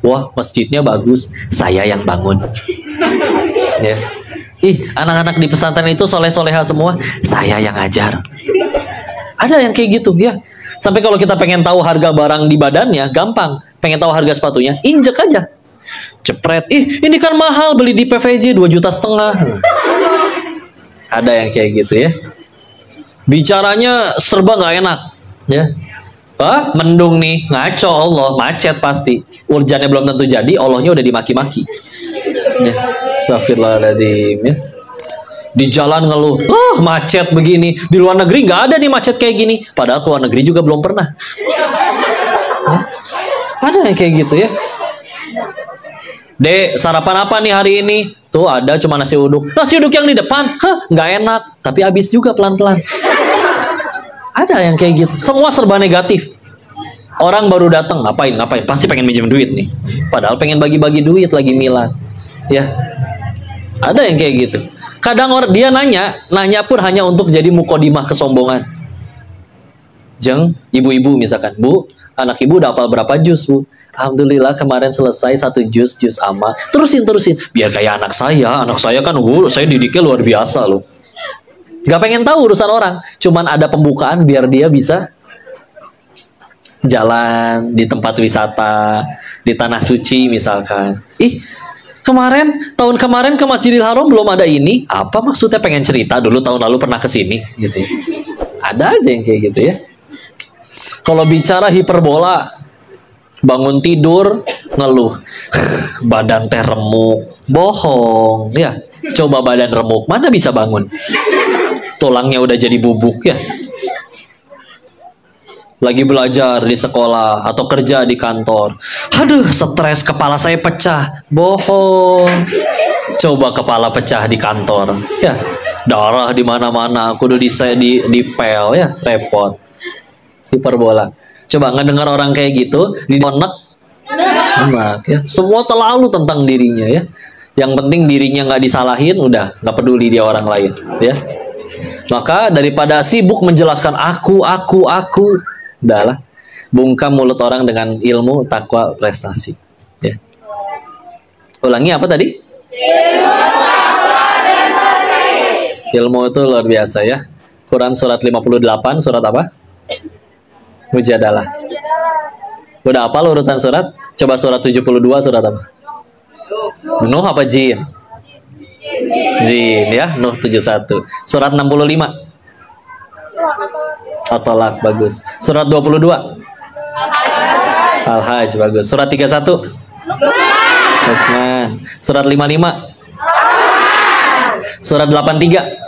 Wah, masjidnya bagus, saya yang bangun. Ya. Ih, anak-anak di pesantren itu soleh-soleha semua, saya yang ajar. Ada yang kayak gitu ya. Sampai kalau kita pengen tahu harga barang di badannya, gampang. Pengen tahu harga sepatunya, injek aja. Cepret, ih ini kan mahal, beli di PVJ 2,5 juta. Ada yang kayak gitu ya. Bicaranya serba nggak enak ya. Wah, mendung nih, ngaco Allah, macet pasti. Urjannya belum tentu jadi, Allahnya udah dimaki-maki. Ya, astagfirullahaladzim ya. Di jalan ngeluh, macet begini. Di luar negeri nggak ada nih macet kayak gini. Padahal ke luar negeri juga belum pernah. Ya, ada yang kayak gitu ya. Dek, sarapan apa nih hari ini? Tuh ada cuma nasi uduk. Nasi uduk yang di depan, nggak enak. Tapi habis juga pelan-pelan. Ada yang kayak gitu. Semua serba negatif. Orang baru datang, ngapain? Pasti pengen minjem duit nih. Padahal pengen bagi-bagi duit lagi milad. Ya, ada yang kayak gitu. Kadang orang dia nanya pun hanya untuk jadi mukodimah kesombongan. Jeng, ibu-ibu misalkan, Bu, anak ibu udah hafal berapa juz, Bu? Alhamdulillah kemarin selesai 1 juz amma. Terusin. Biar kayak anak saya kan, saya didiknya luar biasa loh. Gak pengen tahu urusan orang, cuman ada pembukaan biar dia bisa jalan di tempat wisata, di tanah suci misalkan. Ih, tahun kemarin ke Masjidil Haram belum ada ini. Apa maksudnya pengen cerita dulu tahun lalu pernah ke sini gitu ya. Ada aja yang kayak gitu ya. Kalau bicara hiperbola, bangun tidur ngeluh, badan teh remuk, bohong ya. Coba badan remuk, mana bisa bangun? Tulangnya udah jadi bubuk ya. Lagi belajar di sekolah atau kerja di kantor, aduh stres, kepala saya pecah, bohong. Coba kepala pecah di kantor ya, darah di mana-mana, kudu dipel ya, repot. Hiperbola. Coba ngedengar orang kayak gitu di onek ya. Semua terlalu tentang dirinya ya. Yang penting dirinya nggak disalahin, udah nggak peduli dia orang lain ya. Maka daripada sibuk menjelaskan aku, udahlah, bungkam mulut orang dengan ilmu, takwa, prestasi ya. Ulangi apa tadi? Ilmu itu luar biasa ya. Quran surat 58, surat apa? Mujadalah. Udah hafal urutan surat? Coba surat 72 surat apa? Nuh apa Jin? Jin ya, Nuh 71. Surat 65. At-Tolak, bagus. Surat 22. Al-Hajj, bagus. Surat 31. Luqman. Surat 55. Surat 83.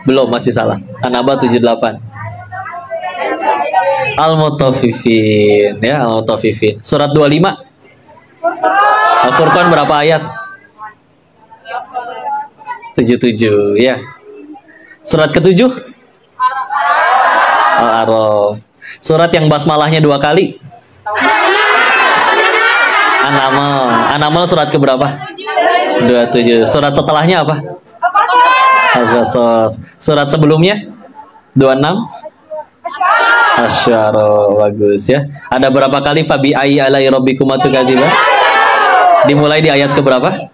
Belum, masih salah. An-Naba 78. Al-Mutaffifin ya, Al-Mutaffifin. Surat 25. Al-Furqan berapa ayat? 77 ya. Surat ke-7 Al-A'raf. Surat yang basmalahnya 2 kali? An-Naml surat ke berapa? 27. Surat setelahnya apa? Al-Qasas. Surat sebelumnya 26. Asyara, bagus ya. Ada berapa kali fabi ayyi alai rabbikuma tukadziban? Dimulai di ayat ke berapa?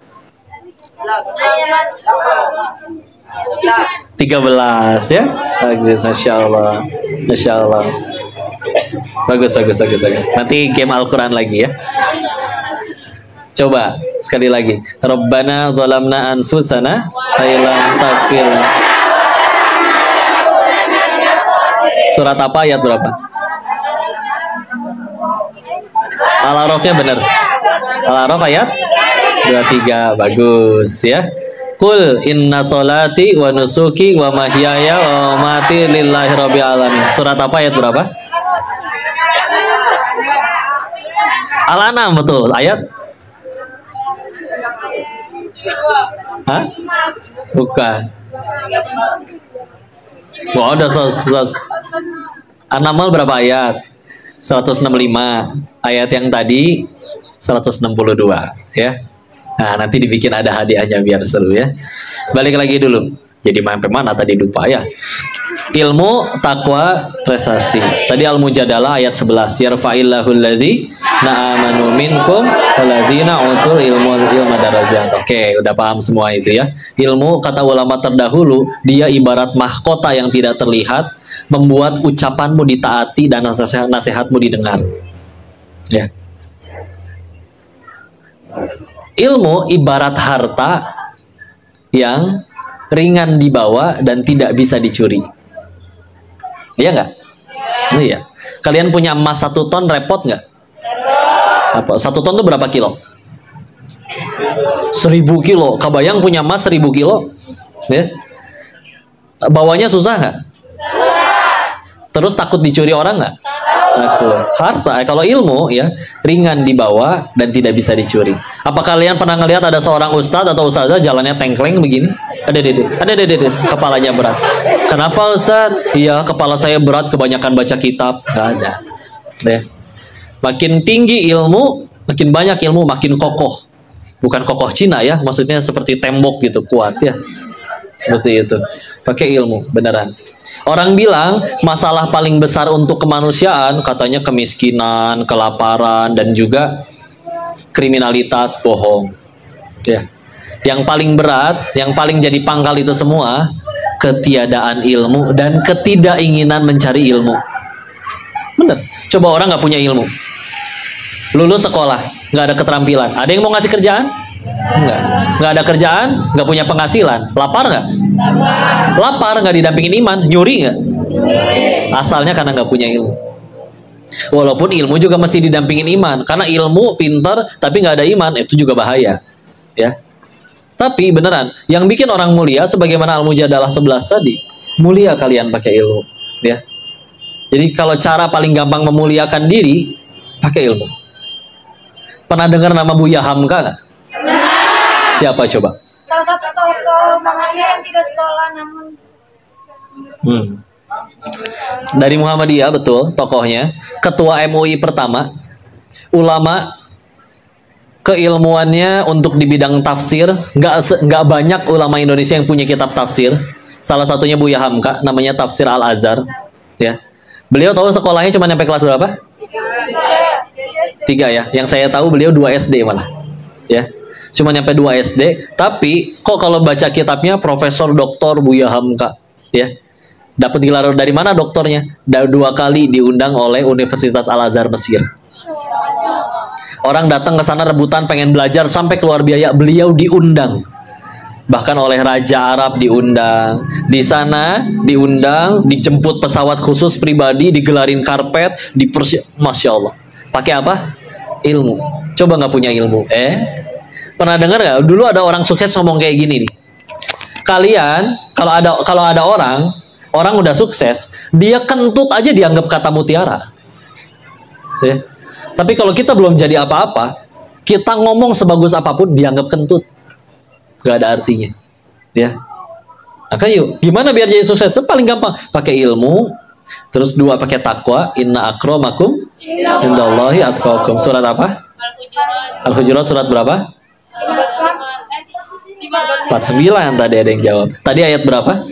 13 ya. Bagus, Masya Allah. Bagus. Nanti game Al-Quran lagi ya. Coba sekali lagi. Rabbana zalamna anfusana failam taghfir. Surat apa, ayat berapa? Al-A'rafnya benar. Al-A'raf ayat 23. Bagus ya. Qul inna solati wa nusuki wa mahyaya wa mamati lillahi rabbil alamin. Surat apa, ayat berapa? Al-An'am, betul. Ayat? Hah? Bukan. Wah, ada 100. An-Naml berapa ayat? 165. Ayat yang tadi 162 ya. Nah, nanti dibikin ada hadiahnya biar seru ya. Balik lagi dulu. Jadi sampai mana tadi lupa ya. Ilmu, takwa, prestasi. Tadi Al-Mujadalah ayat 11. Yarfa'illahu alladzi na'amanu minkum walladzina utul ilma darajat. Oke, udah paham semua itu ya. Ilmu, kata ulama terdahulu, dia ibarat mahkota yang tidak terlihat, membuat ucapanmu ditaati dan nasihatmu didengar. Ya. Ilmu ibarat harta yang ringan dibawa dan tidak bisa dicuri. Iya nggak? Iya. Kalian punya emas 1 ton repot nggak? Apa? 1 ton itu berapa kilo? 1000 kilo. Kebayang punya emas 1000 kilo? Ya. Bawanya susah nggak? Terus takut dicuri orang nggak? Harta, kalau ilmu ya ringan dibawa dan tidak bisa dicuri. Apa kalian pernah ngelihat ada seorang ustadz atau ustazah jalannya tengkleng begini? Ada, kepalanya berat. Kenapa ustadz? Iya, kepala saya berat kebanyakan baca kitab. Nggak ada. Ya. Makin tinggi ilmu, makin banyak ilmu, makin kokoh. Bukan kokoh Cina ya, maksudnya seperti tembok gitu, kuat ya. Seperti itu. Pakai ilmu, beneran. Orang bilang masalah paling besar untuk kemanusiaan katanya kemiskinan, kelaparan, dan juga kriminalitas, bohong. Ya. Yang paling berat, yang paling jadi pangkal itu semua, ketiadaan ilmu dan ketidakinginan mencari ilmu. Bener. Coba orang nggak punya ilmu, lulus sekolah, nggak ada keterampilan, ada yang mau ngasih kerjaan? Nggak ada kerjaan, nggak punya penghasilan, lapar nggak? Lapar, nggak didampingin iman, nyuri nggak? Asalnya karena nggak punya ilmu. Walaupun ilmu juga mesti didampingin iman, karena ilmu pinter tapi nggak ada iman itu juga bahaya, ya. Tapi beneran, yang bikin orang mulia, sebagaimana Al-Mujadalah 11 tadi, mulia kalian pakai ilmu, ya. Jadi kalau cara paling gampang memuliakan diri, pakai ilmu. Pernah dengar nama Buya Hamka nggak? Siapa coba? Salah satu tokoh Muhammadiyah yang tidak sekolah namun dari Muhammadiyah, betul, tokohnya. Ketua MUI pertama, ulama, keilmuannya untuk di bidang tafsir, nggak banyak ulama Indonesia yang punya kitab tafsir. Salah satunya Buya Hamka, namanya Tafsir Al-Azhar, ya. Beliau tahu sekolahnya cuma sampai kelas berapa? 3 ya. Yang saya tahu beliau 2 SD malah, ya. Cuma nyampe 2 SD, tapi kok kalau baca kitabnya Profesor Doktor Buya Hamka, ya. Dapat gelar dari mana doktornya? 2 kali diundang oleh Universitas Al-Azhar Mesir. Orang datang ke sana rebutan pengen belajar sampai keluar biaya, beliau diundang. Bahkan oleh Raja Arab diundang. Di sana diundang, dijemput pesawat khusus pribadi, digelarin karpet, Masya Allah. Pakai apa? Ilmu. Coba nggak punya ilmu, pernah dengar nggak? Dulu ada orang sukses ngomong kayak gini nih. Kalian kalau ada orang udah sukses, dia kentut aja dianggap kata mutiara. Ya. Tapi kalau kita belum jadi apa-apa, kita ngomong sebagus apapun dianggap kentut, gak ada artinya. Ya. Maka yuk, gimana biar jadi sukses? Paling gampang, pakai ilmu. Terus 2, pakai takwa. Inna akramakum indallahi atqakum. Surat apa? Al-Hujurat surat berapa? 49 tadi ada yang jawab. Tadi ayat berapa?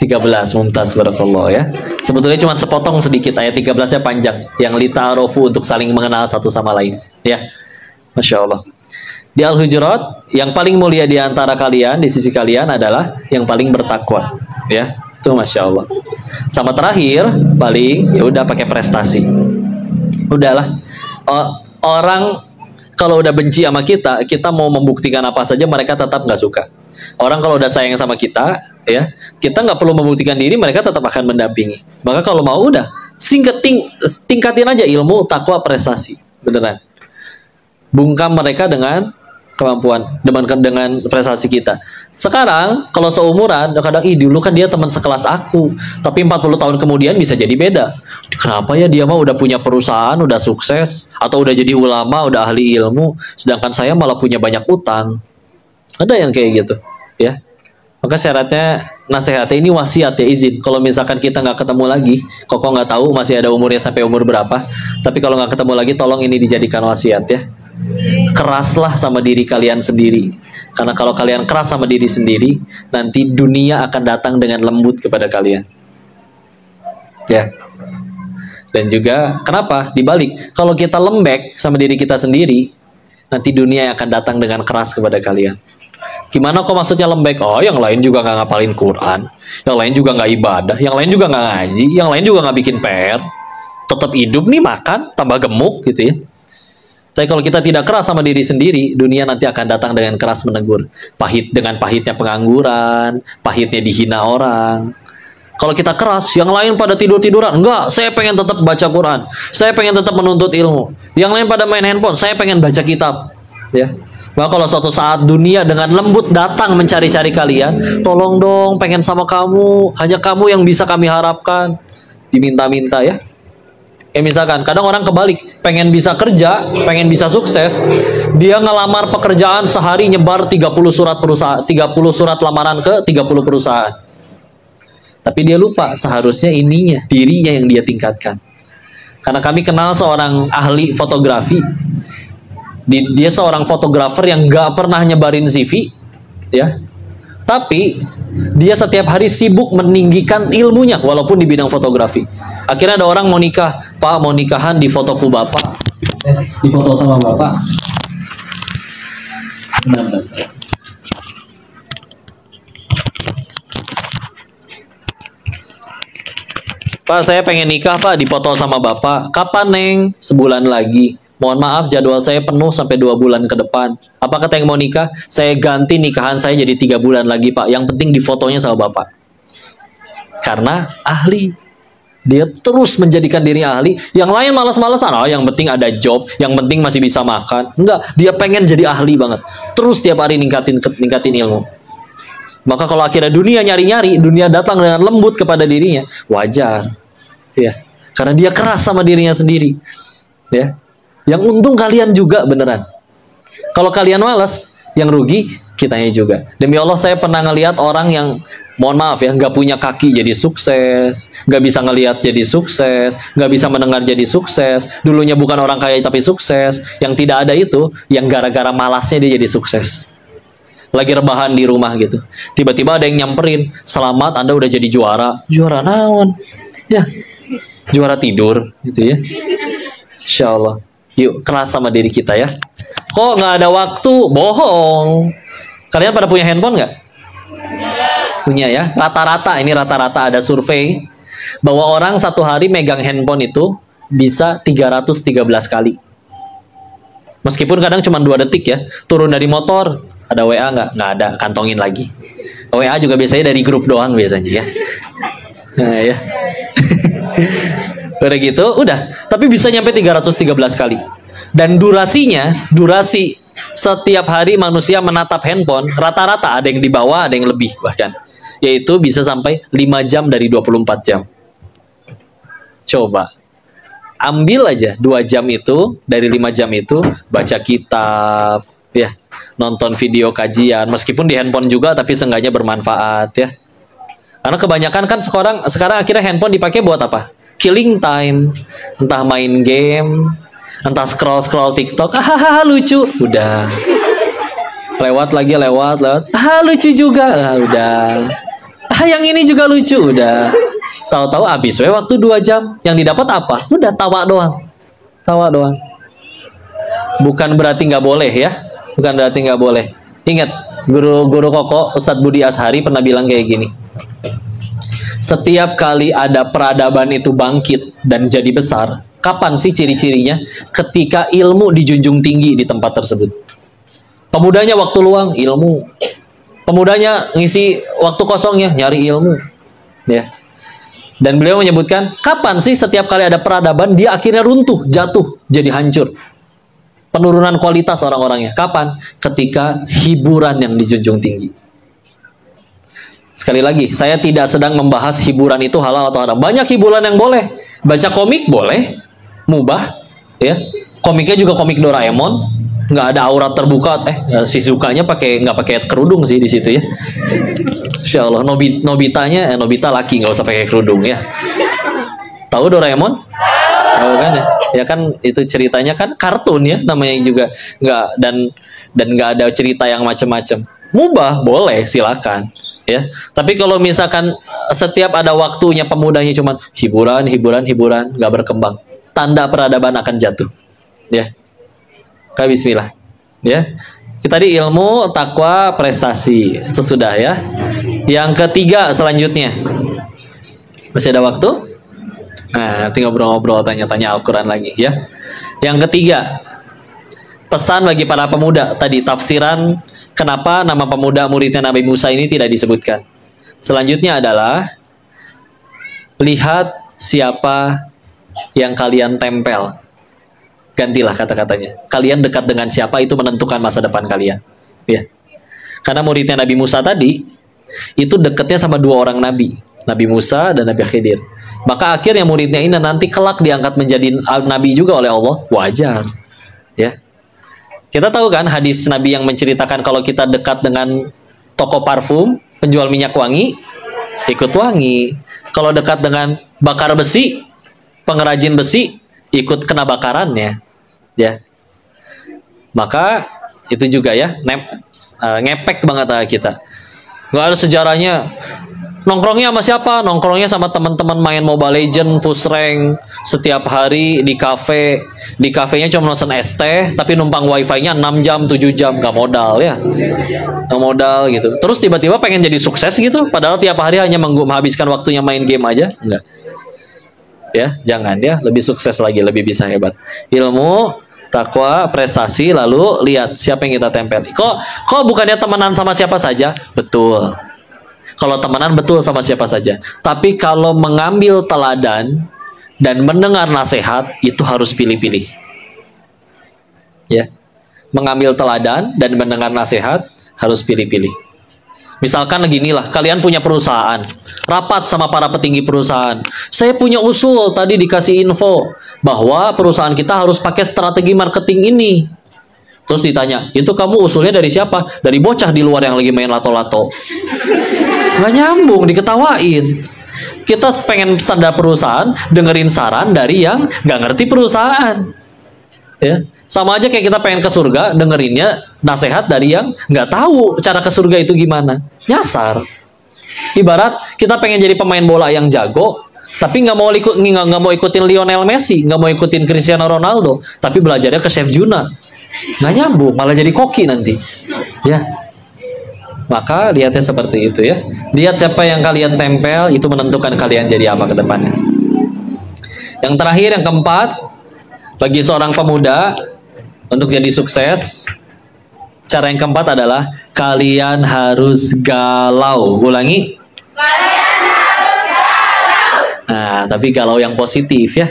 13. Mumtaz, barakallah ya. Sebetulnya cuma sepotong sedikit, ayat 13-nya panjang. Yang lita'arofu, untuk saling mengenal satu sama lain, ya. Masya Allah. Di Al-Hujurat, yang paling mulia di antara kalian, di sisi kalian adalah yang paling bertakwa, ya. Itu Masya Allah. Sama terakhir, paling ya udah pakai prestasi. Udahlah. Orang kalau udah benci sama kita, kita mau membuktikan apa saja mereka tetap nggak suka. Orang kalau udah sayang sama kita, ya, kita nggak perlu membuktikan diri, mereka tetap akan mendampingi. Maka kalau mau udah tingkatin aja ilmu, takwa, prestasi, beneran. Bungkam mereka dengan kemampuan, dengan prestasi kita. Sekarang kalau seumuran, kadang dulu kan dia teman sekelas aku, tapi 40 tahun kemudian bisa jadi beda. Kenapa ya dia mah udah punya perusahaan, udah sukses, atau udah jadi ulama, udah ahli ilmu, sedangkan saya malah punya banyak utang. Ada yang kayak gitu, ya. Maka syaratnya, nasihatnya ini wasiat ya, izin. Kalau misalkan kita nggak ketemu lagi, kok nggak tahu masih ada umurnya sampai umur berapa. Tapi kalau nggak ketemu lagi, tolong ini dijadikan wasiat ya. Keraslah sama diri kalian sendiri. Karena kalau kalian keras sama diri sendiri, nanti dunia akan datang dengan lembut kepada kalian. Ya. Dan juga kenapa? Dibalik, kalau kita lembek sama diri kita sendiri, nanti dunia akan datang dengan keras kepada kalian. Gimana kok maksudnya lembek? Oh, yang lain juga nggak ngapalin Quran, yang lain juga nggak ibadah, yang lain juga nggak ngaji, yang lain juga nggak bikin PR, tetap hidup nih, makan, tambah gemuk gitu ya. Tapi kalau kita tidak keras sama diri sendiri, dunia nanti akan datang dengan keras menegur. Pahit dengan pahitnya pengangguran, pahitnya dihina orang. Kalau kita keras, yang lain pada tidur-tiduran. Enggak, saya pengen tetap baca Quran. Saya pengen tetap menuntut ilmu. Yang lain pada main handphone, saya pengen baca kitab. Ya. Maka kalau suatu saat dunia dengan lembut datang mencari-cari kalian, tolong dong, pengen sama kamu. Hanya kamu yang bisa kami harapkan. Diminta-minta ya. Misalkan, kadang orang kebalik, pengen bisa kerja, pengen bisa sukses, dia ngelamar pekerjaan sehari nyebar 30 surat perusahaan, 30 surat lamaran ke 30 perusahaan. Tapi dia lupa, seharusnya dirinya yang dia tingkatkan. Karena kami kenal seorang ahli fotografi, dia seorang fotografer yang gak pernah nyebarin CV, ya. Tapi dia setiap hari sibuk meninggikan ilmunya, walaupun di bidang fotografi. Akhirnya ada orang mau nikah, Pak, mau nikahan di fotoku Bapak, di foto sama Bapak. Bentar. Pak, saya pengen nikah, Pak, di foto sama Bapak. Kapan, Neng? Sebulan lagi. Mohon maaf, jadwal saya penuh sampai 2 bulan ke depan. Apa kata yang mau nikah? Saya ganti nikahan saya jadi 3 bulan lagi, Pak. Yang penting di fotonya sama Bapak. Karena ahli. Dia terus menjadikan diri ahli. Yang lain malas-malasan. Oh, yang penting ada job. Yang penting masih bisa makan. Enggak, dia pengen jadi ahli banget. Terus tiap hari ningkatin ilmu. Maka kalau akhirnya dunia nyari-nyari, dunia datang dengan lembut kepada dirinya, wajar. Ya. Karena dia keras sama dirinya sendiri. Ya. Yang untung kalian juga beneran. Kalau kalian malas, yang rugi kitanya juga. Demi Allah, saya pernah ngelihat orang yang, mohon maaf ya, nggak punya kaki jadi sukses, nggak bisa ngelihat jadi sukses, nggak bisa mendengar jadi sukses, dulunya bukan orang kaya tapi sukses, yang tidak ada itu, yang gara-gara malasnya dia jadi sukses. Lagi rebahan di rumah gitu, tiba-tiba ada yang nyamperin, selamat, Anda udah jadi juara. Juara naon? Ya, juara tidur gitu ya. Insya Allah. Yuk, keras sama diri kita ya. Kok nggak ada waktu? Bohong. Kalian pada punya handphone nggak? Punya ya. Rata-rata, ini rata-rata ada survei bahwa orang satu hari megang handphone itu bisa 313 kali. Meskipun kadang cuma 2 detik ya. Turun dari motor, ada WA nggak? Nggak ada, kantongin lagi. WA juga biasanya dari grup doang biasanya ya. Nah, ya. Udah gitu, udah. Tapi bisa nyampe 313 kali. Dan durasi setiap hari manusia menatap handphone, rata-rata ada yang di bawah, ada yang lebih bahkan. Yaitu bisa sampai 5 jam dari 24 jam. Coba. Ambil aja 2 jam itu, dari 5 jam itu, baca kitab, ya, nonton video kajian, meskipun di handphone juga, tapi seenggaknya bermanfaat, ya. Karena kebanyakan kan sekarang akhirnya handphone dipakai buat apa? Killing time, entah main game, entah scroll TikTok, hahaha lucu, udah, lewat, lucu juga, udah, yang ini juga lucu, udah, tahu-tahu habis waktu 2 jam, yang didapat apa? Udah tawa doang, bukan berarti nggak boleh ya, bukan berarti nggak boleh. Ingat, guru Koko Ustadz Budi Ashari pernah bilang kayak gini. Setiap kali ada peradaban itu bangkit dan jadi besar, kapan sih ciri-cirinya? Ketika ilmu dijunjung tinggi di tempat tersebut. Pemudanya waktu luang, ilmu. Pemudanya ngisi waktu kosongnya, nyari ilmu. Ya. Dan beliau menyebutkan, kapan sih setiap kali ada peradaban, dia akhirnya runtuh, jatuh, jadi hancur. Penurunan kualitas orang-orangnya. Kapan? Ketika hiburan yang dijunjung tinggi. Sekali lagi, saya tidak sedang membahas hiburan itu halal atau haram. Banyak hiburan yang boleh. Baca komik boleh, mubah, ya. Komiknya juga komik Doraemon, nggak ada aurat terbuka. Si Zukanya nggak pakai kerudung sih di situ ya. Insya Allah. Nobita laki, nggak usah pakai kerudung ya. Tahu Doraemon? Tahu kan ya? Ya kan itu ceritanya kan kartun ya namanya juga, nggak, dan nggak ada cerita yang macam-macam. Mubah boleh silakan ya. Tapi kalau misalkan setiap ada waktunya pemudanya cuman hiburan, hiburan, hiburan, nggak berkembang, tanda peradaban akan jatuh. Ya. Kayak bismillah. Ya. Kita di ilmu, takwa, prestasi. Sesudah ya. Yang ketiga selanjutnya. Masih ada waktu? Nah, nanti ngobrol-ngobrol, tanya-tanya Al-Quran lagi ya. Yang ketiga, pesan bagi para pemuda. Tadi tafsiran kenapa nama pemuda muridnya Nabi Musa ini tidak disebutkan. Selanjutnya adalah lihat siapa yang kalian tempel. Gantilah kata-katanya. Kalian dekat dengan siapa itu menentukan masa depan kalian. Ya. Karena muridnya Nabi Musa tadi itu dekatnya sama dua orang nabi, Nabi Musa dan Nabi Khidir. Maka akhirnya muridnya ini nanti kelak diangkat menjadi nabi juga oleh Allah. Wajar. Ya. Kita tahu kan hadis Nabi yang menceritakan kalau kita dekat dengan toko parfum, penjual minyak wangi, ikut wangi. Kalau dekat dengan bakar besi, pengrajin besi, ikut kena bakarannya, ya. Maka itu juga ya, ngepek banget kita. Nggak ada sejarahnya. Nongkrongnya sama siapa? Nongkrongnya sama teman-teman main Mobile Legend, push rank setiap hari di kafe. Di kafenya cuma nonton es teh, tapi numpang wifi-nya 6 jam, 7 jam, nggak modal ya. Nggak modal gitu. Terus tiba-tiba pengen jadi sukses gitu, padahal tiap hari hanya menghabiskan waktunya main game aja. Enggak. Ya, jangan ya, lebih sukses lagi, lebih bisa hebat. Ilmu, takwa, prestasi, lalu lihat siapa yang kita tempel. Kok bukannya temenan sama siapa saja? Betul. Kalau temenan betul sama siapa saja. Tapi kalau mengambil teladan dan mendengar nasihat itu harus pilih-pilih. Ya. Mengambil teladan dan mendengar nasihat harus pilih-pilih. Misalkan ginilah, kalian punya perusahaan, rapat sama para petinggi perusahaan. Saya punya usul, tadi dikasih info bahwa perusahaan kita harus pakai strategi marketing ini. Terus ditanya, itu kamu usulnya dari siapa? Dari bocah di luar yang lagi main lato-lato. Nggak nyambung, diketawain. Kita pengen standar perusahaan, dengerin saran dari yang nggak ngerti perusahaan. Ya. Sama aja kayak kita pengen ke surga, dengerinnya nasihat dari yang nggak tahu cara ke surga itu gimana. Nyasar. Ibarat kita pengen jadi pemain bola yang jago, tapi nggak mau ikutin Lionel Messi, nggak mau ikutin Cristiano Ronaldo, tapi belajarnya ke Chef Juna. Nggak nyambung, malah jadi koki nanti. Ya. Maka lihatnya seperti itu ya. Lihat siapa yang kalian tempel, itu menentukan kalian jadi apa ke depannya. Yang terakhir, yang keempat, bagi seorang pemuda untuk jadi sukses, cara yang keempat adalah kalian harus galau. Ulangi. Kalian harus galau. Nah, tapi galau yang positif ya.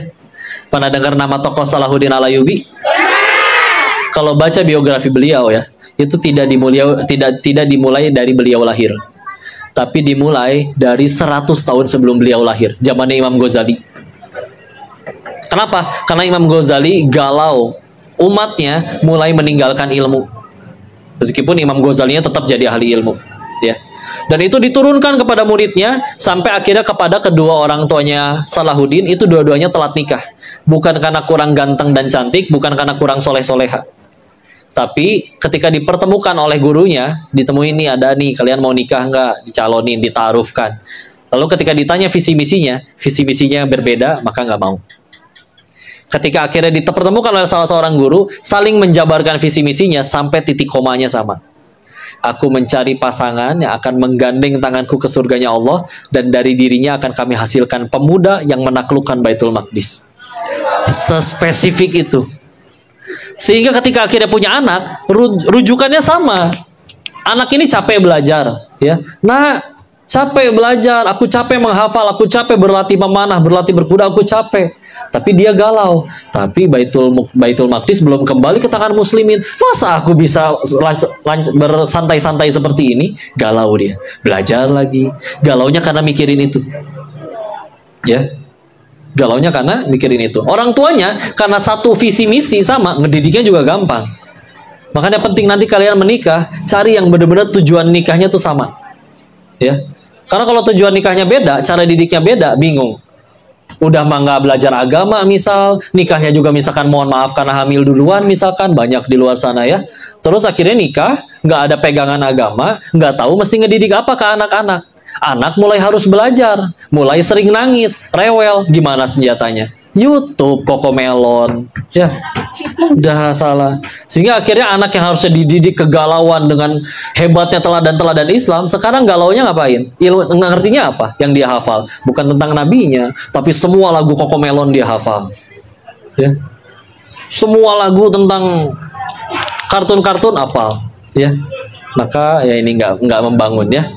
Pernah dengar nama tokoh Salahuddin Al-Ayyubi? Kalau baca biografi beliau ya, itu tidak dimulai dari beliau lahir, tapi dimulai dari 100 tahun sebelum beliau lahir, zamannya Imam Ghazali. Kenapa? Karena Imam Ghazali galau, umatnya mulai meninggalkan ilmu. Meskipun Imam Ghazalinya tetap jadi ahli ilmu, ya. Dan itu diturunkan kepada muridnya sampai akhirnya kepada kedua orang tuanya Salahuddin, itu dua-duanya telat nikah. Bukan karena kurang ganteng dan cantik, bukan karena kurang soleh-soleha. Tapi ketika dipertemukan oleh gurunya, ditemuin nih, ada nih, kalian mau nikah nggak? Dicalonin, ditaruhkan. Lalu ketika ditanya visi misinya berbeda, maka nggak mau. Ketika akhirnya dipertemukan oleh salah seorang guru, saling menjabarkan visi misinya sampai titik komanya sama. Aku mencari pasangan yang akan menggandeng tanganku ke surganya Allah, dan dari dirinya akan kami hasilkan pemuda yang menaklukkan Baitul Maqdis. Sespesifik itu. Sehingga ketika akhirnya punya anak, rujukannya sama. Anak ini capek belajar, ya. Nah, capek belajar, aku capek menghafal, aku capek berlatih memanah, berlatih berkuda, aku capek. Tapi dia galau. Tapi Baitul Maqdis belum kembali ke tangan muslimin. Masa aku bisa bersantai-santai seperti ini? Galau dia. Belajar lagi. Galaunya karena mikirin itu. Ya. Galaunya karena mikirin itu. Orang tuanya karena satu visi misi sama, ngedidiknya juga gampang. Makanya penting nanti kalian menikah, cari yang benar-benar tujuan nikahnya tuh sama. Ya. Karena kalau tujuan nikahnya beda, cara didiknya beda, bingung. udah mah nggak belajar agama, misal nikahnya juga misalkan mohon maaf karena hamil duluan, misalkan banyak di luar sana ya. Terus akhirnya nikah, nggak ada pegangan agama, nggak tahu mesti ngedidik apa ke anak-anak. Anak mulai harus belajar, mulai sering nangis, rewel, gimana senjatanya? YouTube, Cocomelon, ya udah salah. Sehingga akhirnya anak yang harusnya dididik kegalauan dengan hebatnya teladan-teladan Islam, sekarang galaunya ngapain? Ilmu ngertinya apa? Yang dia hafal, bukan tentang nabinya, tapi semua lagu Cocomelon dia hafal. Ya, semua lagu tentang kartun-kartun apal, ya. Maka ya ini nggak membangun ya.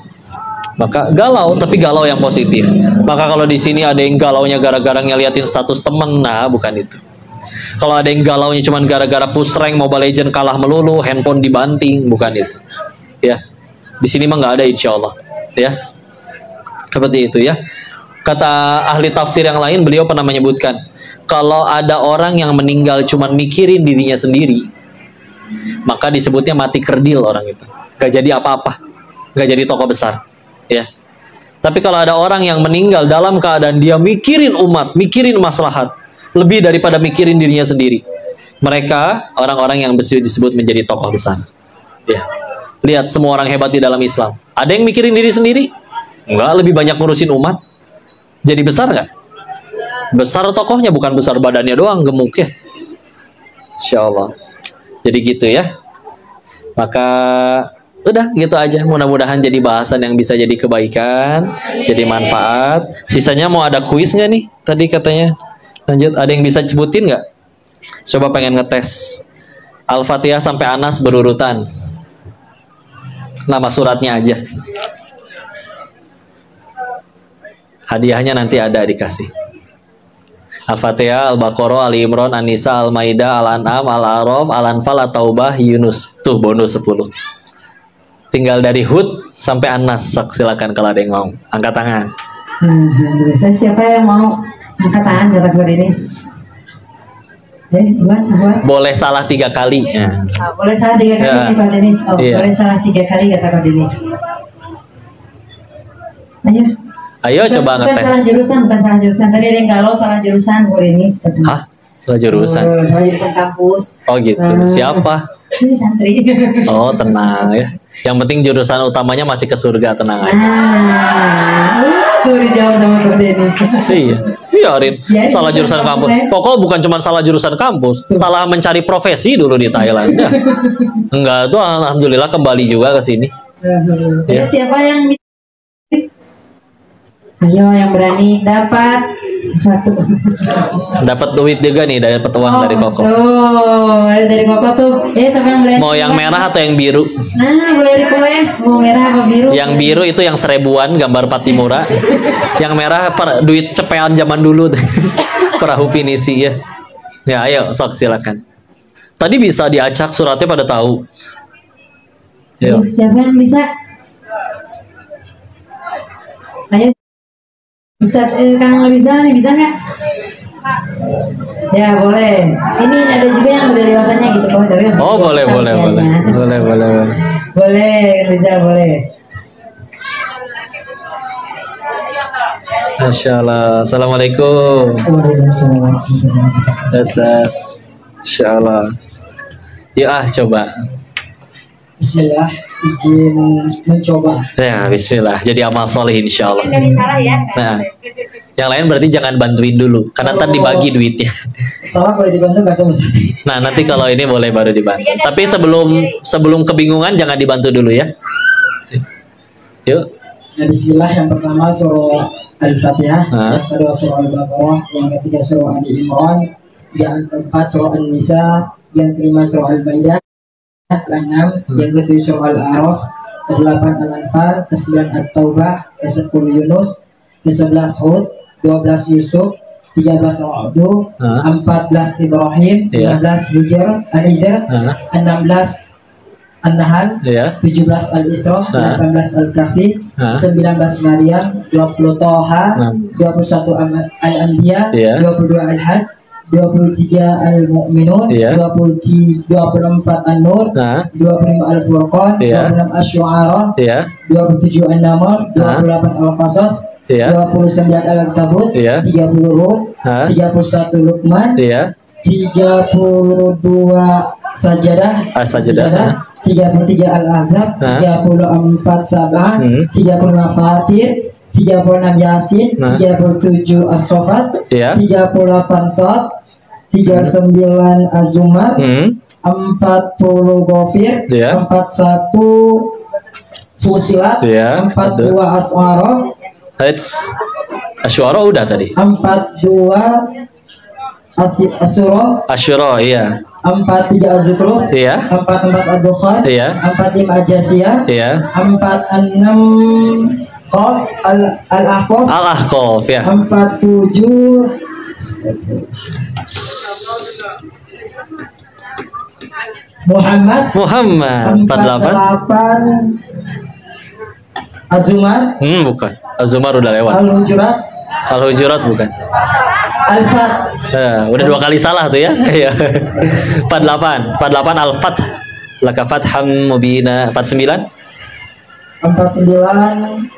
Maka galau, tapi galau yang positif. Maka kalau di sini ada yang galaunya gara-gara ngeliatin status temen, nah bukan itu. Kalau ada yang galaunya cuman gara-gara push rank Mobile Legends kalah melulu, handphone dibanting, bukan itu. Ya, di sini mah nggak ada insya Allah. Ya, seperti itu ya. Kata ahli tafsir yang lain, beliau pernah menyebutkan, kalau ada orang yang meninggal cuman mikirin dirinya sendiri, maka disebutnya mati kerdil orang itu. Gak jadi apa-apa, gak jadi tokoh besar. Ya, tapi kalau ada orang yang meninggal dalam keadaan dia mikirin umat, mikirin maslahat, lebih daripada mikirin dirinya sendiri, mereka orang-orang yang disebut menjadi tokoh besar. Ya, lihat semua orang hebat di dalam Islam. Ada yang mikirin diri sendiri? Enggak, lebih banyak ngurusin umat. Jadi besar nggak? Besar tokohnya, bukan besar badannya doang, gemuk ya. Insya Allah. Jadi gitu ya. Maka udah gitu aja, mudah-mudahan jadi bahasan yang bisa jadi kebaikan, jadi manfaat. Sisanya mau ada kuis nggak nih? Tadi katanya lanjut, ada yang bisa sebutin nggak? Coba pengen ngetes Al-Fatihah sampai Anas berurutan, nama suratnya aja. Hadiahnya nanti ada dikasih. Al-Fatihah, Al-Baqarah, Ali Imran, An-Nisa, Al-Maidah, Al-An'am, Al-A'raf, Al-Anfal, At-Taubah, Yunus. Tuh bonus 10. Tinggal dari Hud sampai An-Nas. Sok, silakan kalau ada yang mau angkat tangan. Saya siapa yang mau angkat tangan kata Kak Denis? Buat. Boleh salah 3 kali. Ya. Boleh salah 3 kali Ya. Kak Denis. Iya. Boleh salah 3 kali kata Kak Denis. Ayo coba bukan ngetes. bukan salah jurusan. Tadi ada yang galau salah jurusan Kak Denis. Hah? Salah jurusan? Salah jurusan kampus. Oh gitu. Siapa? Ini santri. Oh tenang ya. Yang penting jurusan utamanya masih ke surga, tenang aja. Tuh dijawab sama Kak Denis. Iya, biarin. Ya, Salah jurusan kampus. Pokoknya bukan cuma salah jurusan kampus, salah mencari profesi dulu di Thailand. Ya. Enggak, tuh alhamdulillah kembali juga ke sini. Ya. Siapa yang ayo yang berani dapat sesuatu. Dapat duit juga nih, dapat uang dari Koko. Oh, dari Koko tuh. Siapa yang berani? Mau yang merah atau yang biru? Nah, boleh request. Mau merah apa biru? Yang biru itu yang 1000-an, gambar Patimura. Yang merah duit cepean zaman dulu. Perahu pinisi ya. Ya, ayo sok silakan. Tadi bisa diacak suratnya pada tahu. Ayo. Siapa yang bisa? Ayo. Ustaz, Kang Rizal nih bisa nggak? Ya boleh. Ini ada juga yang udah dewasanya gitu kok. Tapi Oh boleh. Boleh Rizal boleh. Masya Allah. Assalamualaikum. Masya Allah. Ya coba. Bismillah, izin mencoba. Ya Bismillah. Jadi amal soleh insya Allah. Dari salah ya. Nah, yang lain berarti jangan bantuin dulu, karena ntar dibagi duitnya. Salah boleh dibantu nggak sama sekali? Nah nanti kalau ini boleh baru dibantu. Tapi sebelum kebingungan jangan dibantu dulu ya. Yuk. Nah, Bismillah, yang pertama surah Al-Fatihah, Hah? yang kedua surah Al-Baqarah, yang ketiga surah Ali Imran, yang keempat surah An-Nisa, yang kelima surah Al-Maidah, ke-6 yang ke-7 surah Al-A'raf, ke-8 Al-Anfal, ke-9 At-Taubah, ke-10 Yunus, ke-11 Hud, 12 Yusuf, 13 Ra'd, 14 Ibrahim, Iya. 15 An-Hijr, 16 An-Nahl, Ya. 17 Al-Isra, 18 Al-Kahfi, 19 Maryam, 20 Toha, 21 Al-Anbiya, Iya. 22 Al-Hajj, 23 Al-Mu'minun, Iya. 24 An-Nur, 25 Al-Furqan, Iya. 26 Asy-Syu'ara, Ya. 27 An-Naml, 28 Al-Qasas, Iya. 29 Al-Ankabut, Iya. 30 Rum, Hah? 31 Luqman, Iya. 32 Sajadah, As-Sajdah. 33 Al-Ahzab, Hah? 34 Sabah, 35 Fatir, 36 Yasin, Nah. 37 As-Saffat, Iya. 38 Shad, 39 Az-Zumar, 40 Ghafir, Iya. 41 Fusilat, Iya, 42 As-A'raf, Asyura udah tadi. 42 As-Surah, Asyura, iya. 43 Az-Zukhruf, Iya. 44 Ad-Dukhan, Iya. 45 Al-Jasiyah, Iya. 46 Qaf Al-Ahqaf, Al-Ahqaf ya. 47 Muhammad, Muhammad 48. 48 Az-Zumar, Bukan. Az-Zumar udah lewat. Al-Hujurat, Al-Hujurat bukan. Al-Fat, Udah 2 kali salah tuh ya. Iya. 48. 48 Al-Fath. Laka fatham mubina. 49. 49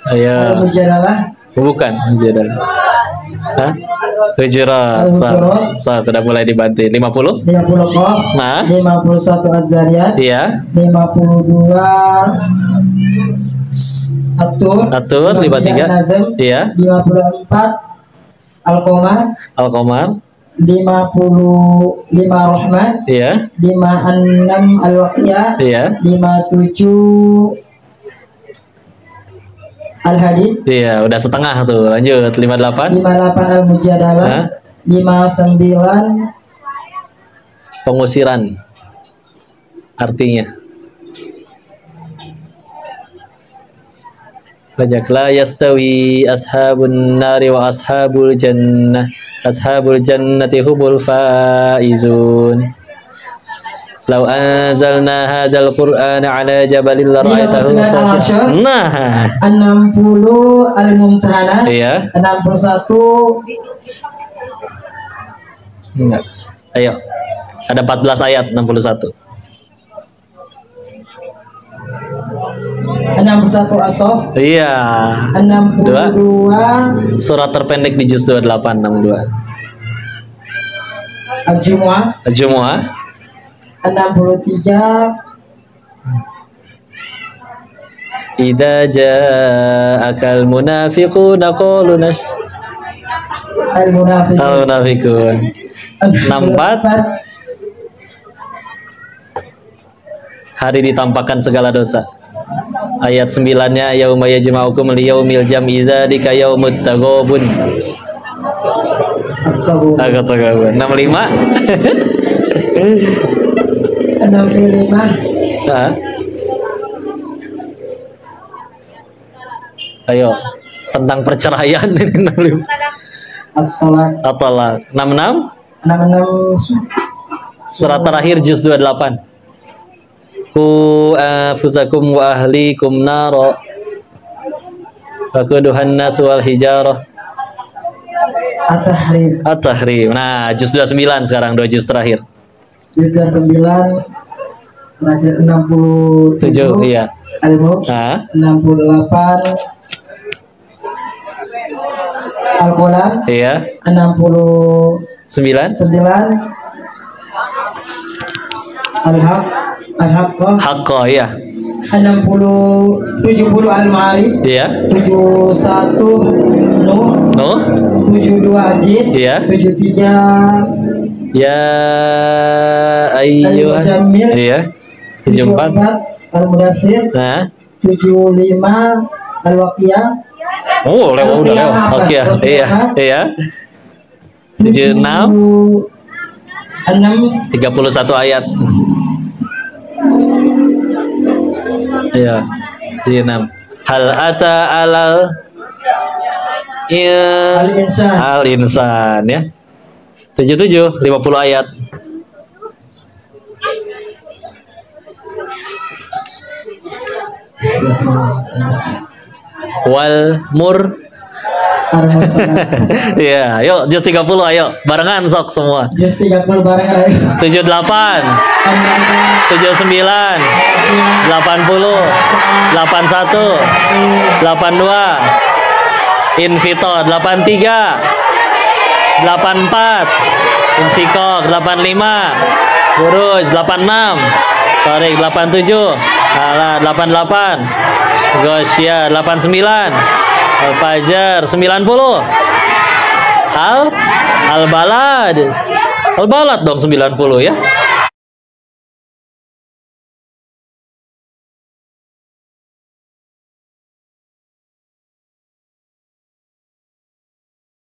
Ayo. Al-Mujadalah, Bukan. Hujurat. Hah? Hujurat. So, udah mulai dibantu. 50. 50 Qaf, Nah. 51 Az-Zariyat, Iya. 52 Atur, Atur 53. Nazm, Iya. 54 Al-Qamar, Al-Qamar. 55 Rahman, Iya. 56 Al-Waqiyah, Iya. 57 Al-Hadid, Iya, udah setengah tuh. Lanjut 58. 58 Al-Mujadalah, Hah? 59 Pengusiran. Artinya. Bajak la yastawi ashabun nari wa ashabul jannah. Ashabul jannati humul faizun. Lau anzalna hadzal qur'ana ala jabalin la ra'aitahu khashi'an. Nah. 60 Al-Mumtahanah, Iya. 61 Enggak. Ayo. Ada 14 ayat 61. 61 As-Saff, Iya. 62 Surat terpendek di juz 28 62. Al-Jumu'ah, Jumu'ah. 63 Idza ja'akal munafiquna qalu Al-Munafiqun, al-munafiqun. 64 Hari ditampakkan segala dosa. Ayat 9-nya yauma yajma'ukum liyaumil jam'i dzalika yaumut taghabun. Agak taghabun. 65 65 Hah? Ayo, tentang perceraian ini 65. At-Talaq, At-Talaq. 66 66 surat terakhir juz 28. Ku anfusakum wa ahlikum nara waquduhan nas wal hijarah. At-Tahrim, At-Tahrim. Nah, juz 29 sekarang 2 juz terakhir. juz 9 terakhir 7 67 iya. Al-Mulk, Nah, 68 Al-Qalam, iya. 69 9 Al-Haq, Al-Haqqah, Haqqah iya. 70 Al-Ma'arij, Iya. 71 Nuh, No? 72 Jin, Iya. 73 Ya ayyuhan. Al-Muzammil, Iya. 74. 74 Al-Mudassir, Nah. 75 Al-Waqiyah, Oh, lewat udah lewat. Oke ya. Iya, iya. 76 31 ayat. Iya. 76. Hal ata alal Al-Insan, al-insan ya. 77 50 ayat. Wal Al-Mursalat. Iya, yuk juz 30 ayo. Barengan sok semua. Juz 30 bareng lagi. 78, 79, 80, 81, 82, Invitor 83, 84, Insikok 85, Buruj 86, Tarik 87, Ala 88, Gosya 89, Al-Fajar 90, Al-Balad Al-Balad dong 90 ya.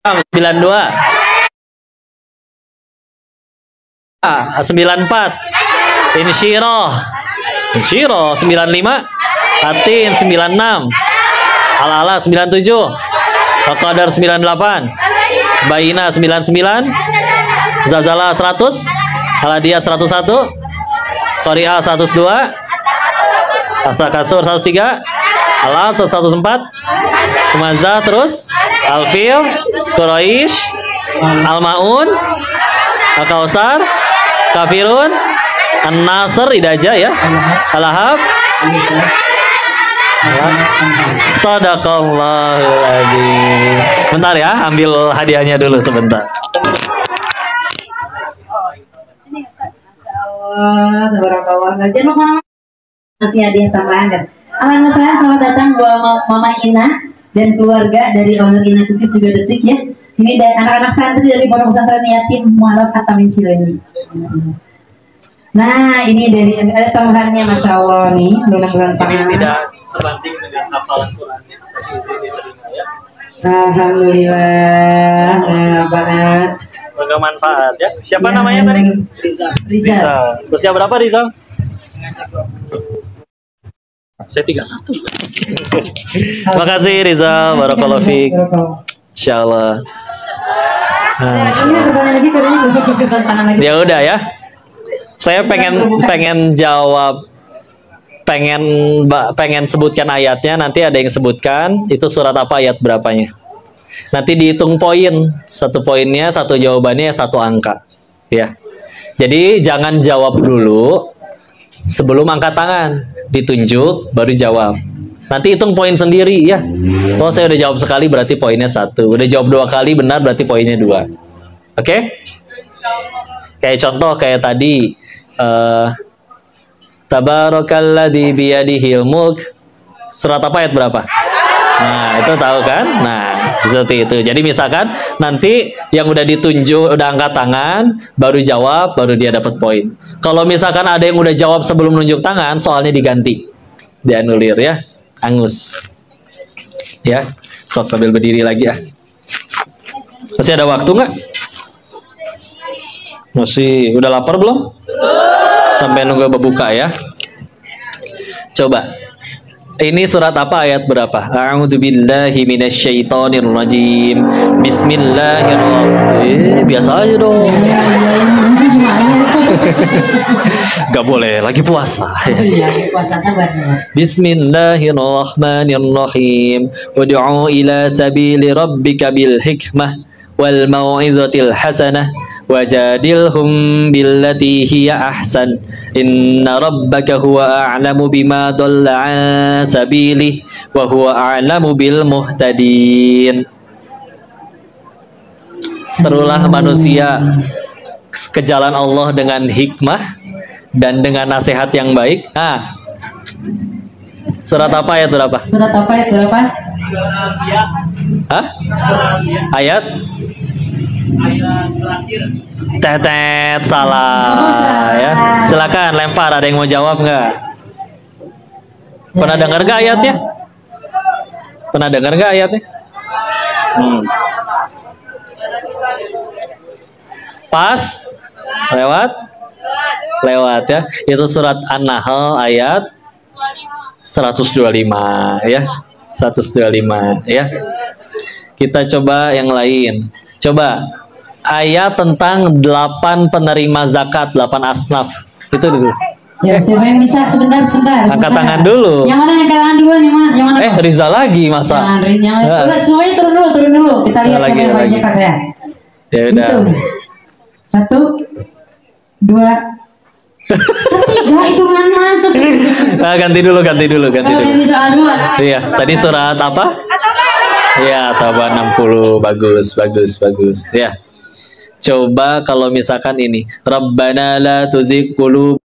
Sembilan dua, 94, Insyirah 95, Atin 96, Al-Ala 97, Al-Qadar 98, Baina 99, Zazala 100, Al-Adiyah 101, Qari'ah 102, As-Kasur 103, Al-Asr 104, Humazah terus, Al-Fil, Quraisy, Al-Maun, Al-Kausar, Kafirun, An-Nasr, Idaja ya, Al-Ahab, Sadaqallahul adzim. Bentar ya, ambil hadiahnya dulu sebentar. Allah, tabarakallah. Jangan lupa masih hadiah tambahan kan. Alhamdulillah, selamat datang buat Mama Ina dan keluarga dari owner Ina Cookies juga Detik ya. Ini dari anak-anak santri dari Pondok Pesantren Yatim Mualaf Atamin Cileunyi. Nah, ini dari ada tambahannya, masya Allah nih, mudah-mudahan Tidak sebanding dengan hafalan Qurannya. Alhamdulillah, banget. Semoga manfaat ya. Siapa namanya tadi? Rizal. Usia berapa Rizal? Saya 31. Makasih Rizal, barakallahu fiik. Insyaallah. Ya udah ya. Saya pengen jawab, pengen sebutkan ayatnya. Nanti ada yang sebutkan itu surat apa, ayat berapanya. Nanti dihitung poin, satu poinnya, satu jawabannya, satu angka, ya. Jadi jangan jawab dulu sebelum angkat tangan, ditunjuk baru jawab. Nanti hitung poin sendiri ya. Oh saya udah jawab sekali berarti poinnya 1. Udah jawab 2 kali benar berarti poinnya 2. Oke? Kayak contoh kayak tadi. Tabarakalladzi biyadihil mulk. Surat apa ayat berapa? Nah itu tahu kan? Nah seperti itu. Jadi misalkan nanti yang udah ditunjuk, udah angkat tangan, baru jawab, baru dia dapat poin. Kalau misalkan ada yang udah jawab sebelum nunjuk tangan, soalnya diganti, dianulir ya, angus. Ya, sok sambil berdiri lagi ya. Masih ada waktu nggak? Masih. Udah lapar belum? Sampai nunggu berbuka ya. Coba. Ini surat apa, ayat berapa? A'udzubillahi minasyaitonirrajim. Bismillahirrahmanirrahim. Biasa aja dong. Gak boleh, lagi puasa. Iya, puasa sabar. Bismillahirrahmanirrahim. Ud'u ila sabili rabbika bil hikmah wal mau'izatil hasanah wajadilhum billati hiya ahsan inna rabbaka huwa a'lamu bima dhalla an sabilih wa huwa a'lamu bil muhtadin. Serulah manusia ke jalan Allah dengan hikmah dan dengan nasihat yang baik. Nah, surat apa ayat berapa? Surat apa ayat berapa? Hah? Ayat? Tetet salah ya. Silakan lempar, ada yang mau jawab nggak? Pernah dengar nggak ayatnya? Pernah dengar nggak ayatnya? Pas? Lewat ya. Itu surat An-Nahl ayat 125 ya. 125 ya. Kita coba yang lain. Coba ayat tentang 8 penerima zakat, 8 asnaf. Itu dulu. Ya, siapa yang bisa? Sebentar. Angkat tangan dulu. Yang mana yang angkat tangan duluan? Yang mana? Riza lagi masa? Jangan. Udah, semuanya turun dulu. Kita lihat siapa yang paling cepat ya. Ya udah. 1, 2, 3 itu mana? Ganti dulu. Ganti soal dulu. Iya, tadi surat apa? Iya, At-Taubah 60. Bagus. Ya. Coba kalau misalkan ini, Rabbana la tuzigh qulubana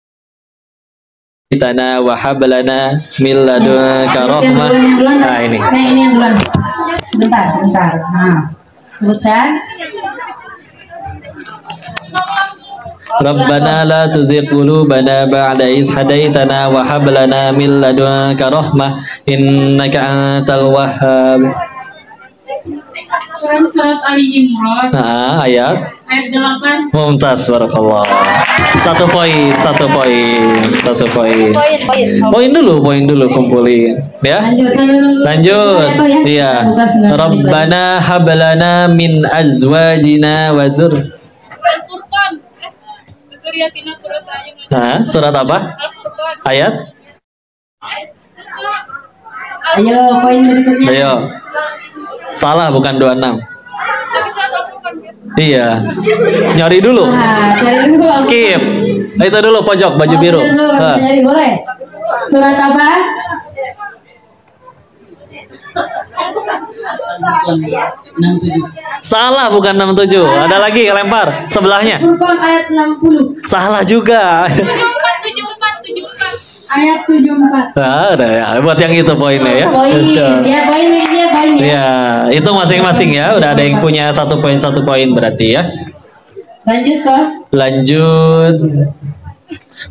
wa hab lana min ladunka rahmah. Nah, ini. Ini yang duluan. Sebentar. Nah, sebutkan. Rabbana la tuzigh qulubana ba'da idh hadaitana wa hab lana min ladunka rahmah innaka antal wahhab. Surat Ali Imran Ayat 8. Mumtaz, barakallah. Satu poin. Poin dulu kumpulin. Ya. Lanjut. Iya. Rabbana hablana min azwajina wa dzur. Surat apa? Ayat? Ayo, poin berikutnya. Ayo. Salah, bukan 26. Iya. Nyari dulu. Cari dulu. Skip. Itu dulu pojok baju biru. Nyari boleh. Surat apa? Salah, bukan 67. Ada lagi, lempar sebelahnya. Furqan ayat 60. Salah juga. 74. Ayat 74. Udah ya. Buat yang itu poinnya ya. Poin. Dia poinnya. Iya, itu masing-masing ya. Udah ada yang punya 1 poin berarti ya. Lanjut.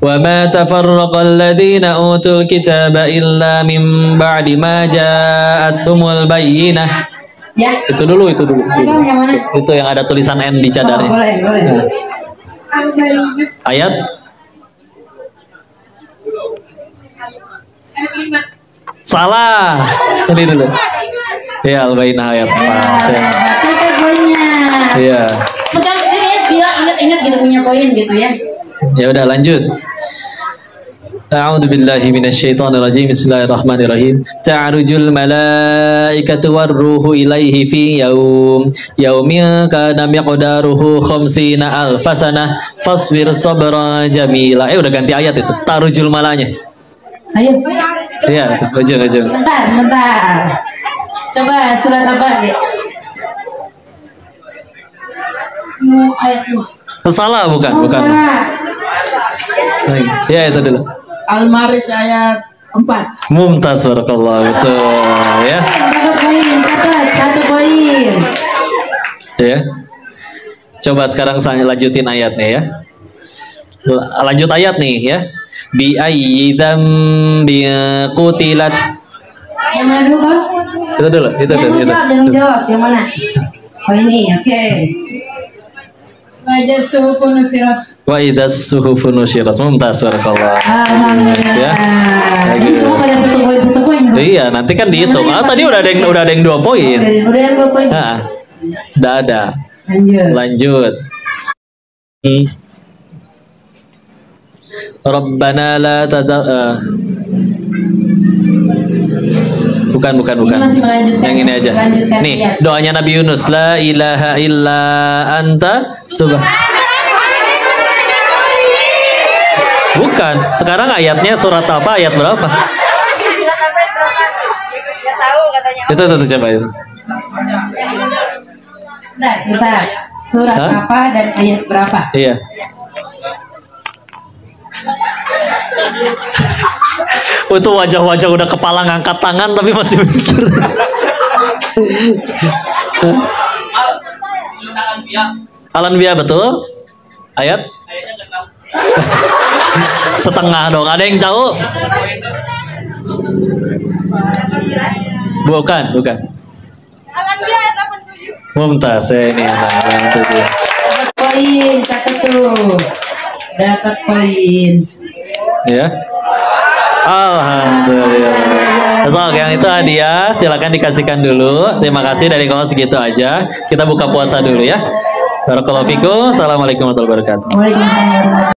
Wa ma tafarraqal ladzina utul kitaba illa min ba'di ma ja'atuhumul bayyinah. Ya. Itu dulu. Yang mana? Itu yang ada tulisan N di cadarnya. Boleh. Ayat? Salah. Ini dulu. Ya, Al-Bayyinah ayat 4. Catat poinnya. Iya. Pegang sendiri ya, bilang ingat gitu punya poin gitu ya. Ya udah lanjut. A'udzu billahi minasyaitonir rajim. Bismillahirrahmanirrahim. Ta'rujul malaikatu warruhu ilaihi fi yaumin kana miqdaruhu 50 alfasana fasbir sabra jamila. Udah ganti ayat itu. Ta'rujul malanya. Ayo. Iya, ujung. Sebentar. Coba surat apa ya? Ayat 2. Salah bukan. Salah. Ya itu dulu. Al-Ma'arij ayat 4. Mumtaz, barakallah. Betul ya. Dapat poin, catat 1 poin. Ya. Coba sekarang saya lanjutin ayatnya ya. Lanjut ayat nih ya. Bi ayyi dzambin qutilat. Yang mana dulu, Bang? Itu dulu. Jangan jawab. Yang mana? Oh ini, oke. Wajah suhu nusirat. Wa idzas suhufu nusyirat. Mumtaz, barakallah. Alhamdulillah. Ya. Ini semua pada 1 poin. Iya, nanti kan dihitung. Tadi udah ada yang 2 poin. Udah yang 2 poin. Udah ada. Lanjut. Rabbana la Bukan. Ini masih melanjutkan. Yang ini aja. Nih, doanya Nabi Yunus, la ilaha illa anta Bukan. Sekarang ayatnya surat apa? Ayat berapa? Nggak tahu katanya. Itu coba itu. Sebentar. Surat apa dan ayat berapa? Iya. Itu wajah-wajah udah kepala ngangkat tangan tapi masih mikir. Al-Anbiya betul? Ayat? Setengah dong. Ada yang tahu? Bukan. Al-Anbiya ayat 87. Mumtaz, ini yang 7. Dapat poin, catat tuh. Dapat poin. Ya. Alhamdulillah. So, yang itu hadiah silakan dikasihkan dulu. Terima kasih dari kamu segitu aja. Kita buka puasa dulu ya. Barakallahu fikum. Assalamualaikum warahmatullahi wabarakatuh. Waalaikumsalam.